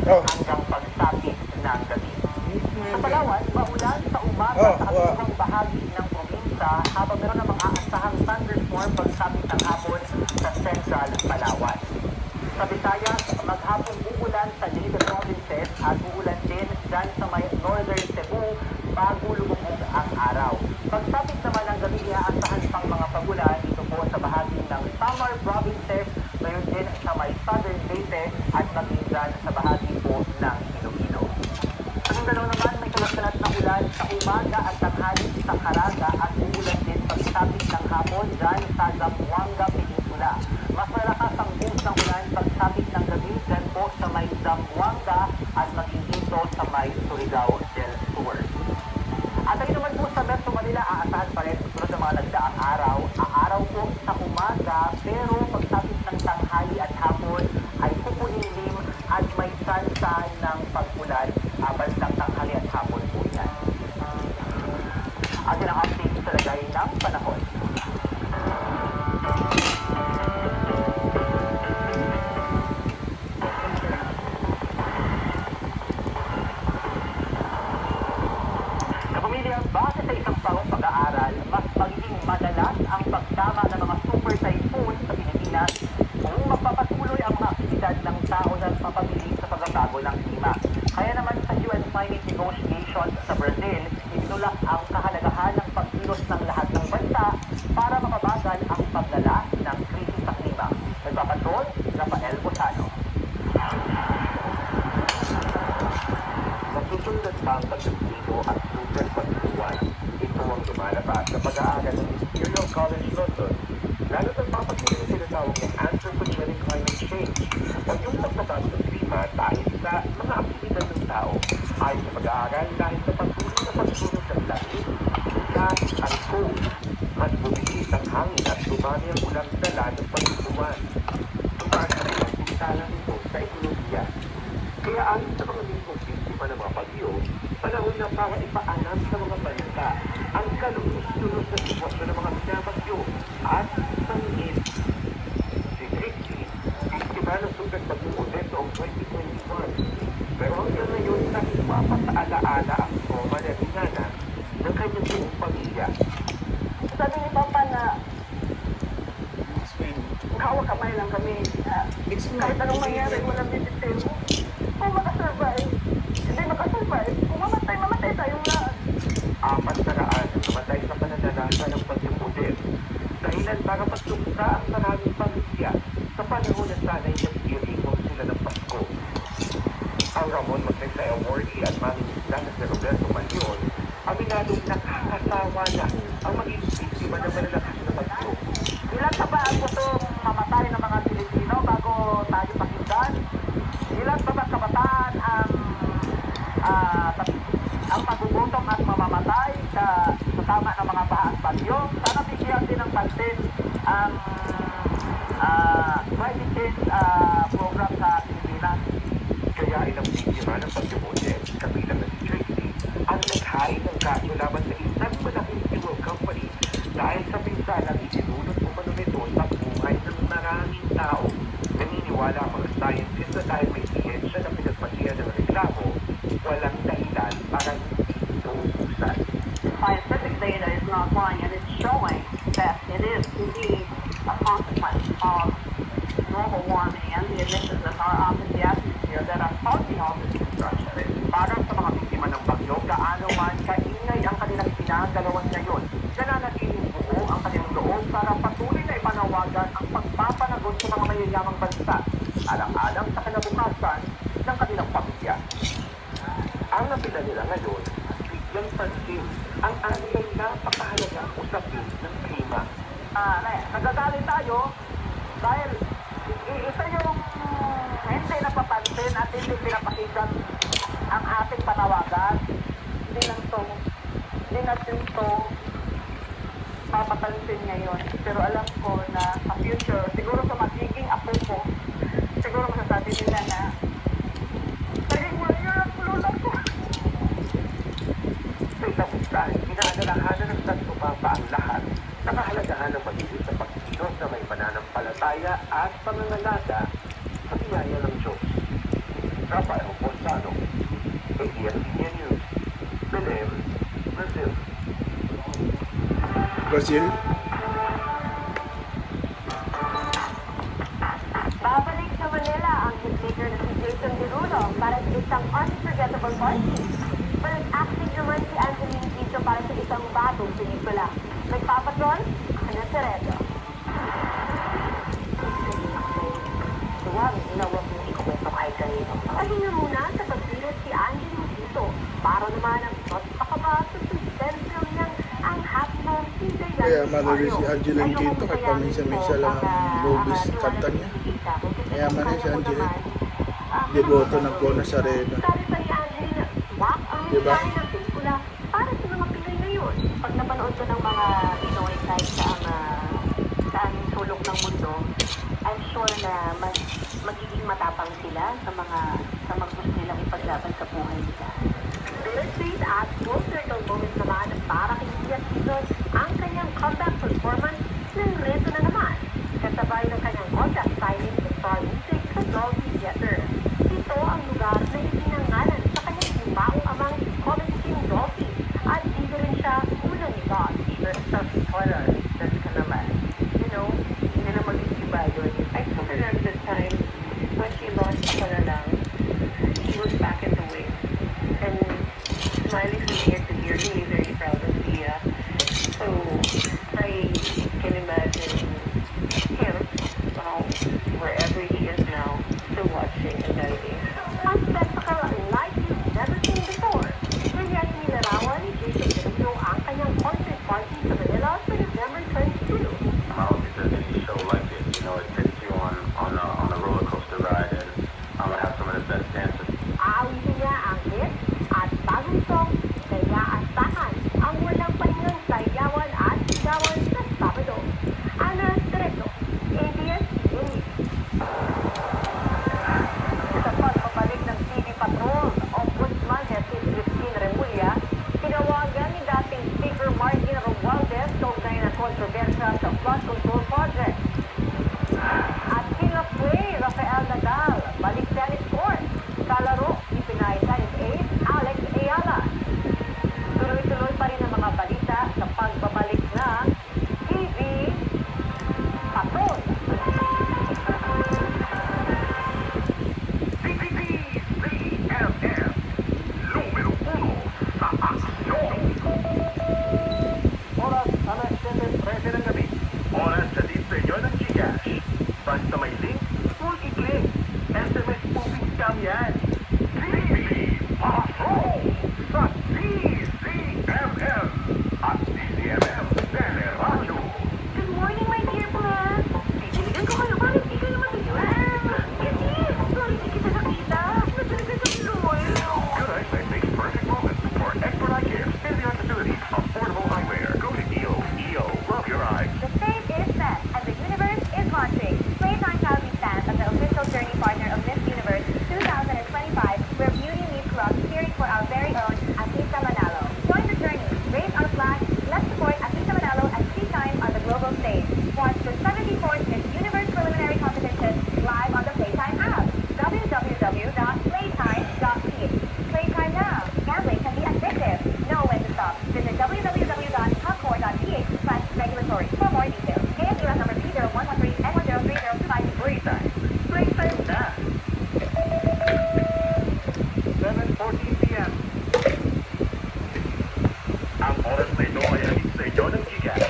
hanggang pagsapit ng gabi. Sa Palawan, maulan sa umaga sa katimugang bahagi ng probinsya habang meron namang aasahang thunderstorm pagsapit ng hapon sa Central Palawan. Sa Visayas, maghapong uulan sa Leyte provinces at uulan din dyan sa may Northern Cebu bago lumubog ang araw. Pagsapit naman ng gabi, iaasahan pang mga pagulan dito po sa bahagi ng Samar provinces, gayon din sa may Southern Leyte at maging dyan sa bahagi po ng Iloilo. Sa Mindanao naman, may kalat-kalat na ulan sa umaga at tanghali sa Caraga at uulan din pagsapit ng hapon dyan sa Zamboanga Peninsula. Mas malakas ang boost ng ulan pagsapit ng gabi dyan po sa may Zamboanga at maging dito sa may Surigao del Sur. At ayun naman po sa Metro Manila, aasahan pa rin susunod ng mga nagdaang araw. Ang araw po sa umaga, pero pagsapit ng tanghali at hapon ay pupulilim at may tsansa ng pag-ulan bandang tanghali at hapon po yan. At yun ang update sa lagay ng panahon. Base sa isang taong pag-aaral, mas magiging madalas ang pagtama ng mga super typhoon sa Pilipinas kung magpapatuloy ang mga aktibidad ng tao na papabilis sa pagbabago ng klima. Kaya naman sa UN Climate Negotiations sa Brazil, itinulak ang kahalagahan ng pagkilos ng lahat ng bansa para mapabagal ang paglala ng krisis sa klima. Nagpapatrol, Rafael Bosano. Nasusunod pa ang pagkaklibo at super pagkuwan. Ito ang lumalabas sa pag-aaral ng Imperial College London. Lalo sa papatuloy na tinatawag ng anthropogenic climate change o yung pagbabago ng klima dahil sa mga aktibidad ng tao. Ayon sa pag-aaral dahil sa patuloy na pagsunod ng langit, gas at coal. Mas bumilis ang hangin at dumami ang ulang dala ng pagkuwan. Tumaas rin ang pintala nito sa ekolohiya. Kaya ayon sa mga lingkong biktima ng mga bagyo, panahon na para ipaalam sa mga bansa ang kalunos-lunos na sitwasyon ng mga binabagyo at pangit. Si Trixie, biktima ng sugat pag-uudit noong 2021. Pero hanggang ngayon, tanging mapataala-ala ang trauma na dinana ng kanyang buong pamilya. Sabi ni Papa na hawak kamay lang kami. Kahit anong mangyari, walang bibitiw. Kung makasurvive, hindi makasurvive. Kung mamatay tayong lahat. 400 namatay sa pananalasa ng pag-uudit. Dahilan para pagsuksa ang maraming pamilya sa panahon na sana'y nag-iringong sila ng Pasko. Ang Ramon Magsaysay Awardee at Mangingisda na si Roberto Manion, aminadong nakakasawa na ang maging biktima ng malalakas na bagyo. Ilan pa ba ang gustong mamatay ng mga Pilipino bago tayo pakinggan? Ilan pa ba kabataan ang magugutom at mamamatay sa tama ng mga baha at bagyo? Sana bigyan din ng pansin ang climate change program sa Pilipinas. Kaya ilang biktima ng pag-uudit, kabilang na si Tracy, ang naghain ng kaso laban sa isang malaking fuel company dahil sa pinsalang itinulot umano nito sa buhay ng maraming tao. Naniniwala ang mga scientists na dahil may siyensya na pinagpatiyan ng reklamo, walang dahilan para hindi ito ubusan. Scientific data is not lying, and it's showing that it is indeed a consequence of global warming and the emissions that are up in the atmosphere that are causing all this destruction. Para sa mga biktima ng bagyo, gaano man kaingay ang kanilang pinagalawan ngayon, nananatiling buo ang kanilang loob para patuloy na ipanawagan ang pagpapanagot sa mga mayayamang bansa, alang-alang sa kinabukasan ng kanilang pamilya. Ang napila nila ngayon, bigyang pansin ang anong napakahalagang usapin ng klima. Nagagalit tayo dahil isa yung hindi napapansin at hindi pinapakinggan ang ating panawagan. Hindi natin to papapansin ngayon. Pero alam ko na sa future, siguro sa magiging apo ko, siguro masasabi nila na naging warrior ang lula ko. Sa isang mensahe, inaalalahanan ng Santo Papa ang lahat na kahalagahan ng pag-ibig sa pagkilos na may pananampalataya at pangangalaga sa biyaya ng Diyos. Rafael Borsado, ABS-CBN News, Belém, Brazil. Brazil. Babalik sa Manila ang hitmaker na si Jason Derulo para sa isang unforgettable party. Mag-active naman si Angeline Quito para sa isang bagong pelikula. Nagpapatrol, Ana Ceredo. Huwag na huwag mong ikwento kahit kanino. Pahinga muna sa pagpilit si Angeline Quito para naman ang pagpakaba sa suspension niyang ang hapong si Dayan. Kaya manuli si Angeline Quito kahit paminsan-minsan lang ang movies kanta niya. Mayaman rin si Angeline. Deboto ng Kona Sarena. Sabi pa ni Angeline, wak ang Diba? mensahe ng pelikula para sa mga Pinoy ngayon. Pag napanood ko ng mga Pinoy kahit saan sulok ng mundo, I'm sure na mas magiging matapang sila sa mga gusto nilang ipaglaban sa buhay nila. Illustrate at full circle moment naman para kay Tia Season ang kanyang comeback performance ng reto na naman. Kasabay ng kanyang contract signing sa Star Music sa Dolby Theater. Ito ang lugar na ipinangalan sa kanyang lumaong amang Colin King Dolphy at dito rin siya unang iba. Self-spoiler, that's ka naman. You know, hindi na mag-iba yun. I told her at the time, when she lost ako na lang, she was back in the wing. And smiling from ear to ear, really very proud of Leah. So, I can imagine him, wherever he is now, still watching and guiding. Ang spectacle like you've never seen before. Kaya nilarawan ni Jason Derulo ang kanyang concert party sa Manila sa December 22. How is there any show like this? You know, it takes you on a roller coaster ride, and I'm gonna have some of the best dancers. Aawitin niya ang hit at bagong song, kaya asahan ang walang pahingang sayawan at sigawan sa Sabado. Ana Streto, ABS-CBN News. Sa pagbabalik ng TV Patrol, Ombudsman na si Christine Remulla, tinawagan ni dating Speaker Martin Romualdez kaugnay ng kontrobersya sa flood control project. At King of Play, Rafael Nadal, balik tennis court. Kalaro, ipinay tennis ace, Alex Ayala. Tuloy-tuloy pa rin ang mga balita sa pagbabalik ng TV Patrol. PPP-CMM, número 1 sa aksyon. Oras, alas 7:13 ng gabi. Oras sa disenyo ng Gcash. Basta may link, full i-click. SMS moving scam yan. PPP Patrol sa DCMM at DCMM Teleradyo. Good morning, my dear friends. Titiligan ko kayo, bakit di kayo matiwan? Kasi, sorry di kita nakita. Nataligan sa Pinoy. Good eyesight makes perfect moments for expert eye care, state-of-the-art facilities, affordable eyewear. Go to EO. Love your eyes. The stage is set and the universe is launching. Playtime proudly stands as the official journey partner of Miss Universe 2025, where beauty meets love, cheering for our very own Atisa Manalo. Join the journey, raise our flag, let's support Atisa Manalo at Tea Time on the global stage. Watch the 74th Miss Universe preliminary competition live on the Playtime app. www.playtime.ph. Playtime now. Gambling can be addictive. Know when to stop. Visit www.hubcore.ph/regulatory for more details. KSUS number 30113 and 103025. Playtime. Playtime na. 7:14 p.m. Ang oras na ito ay hatid sa inyo ng Gcash.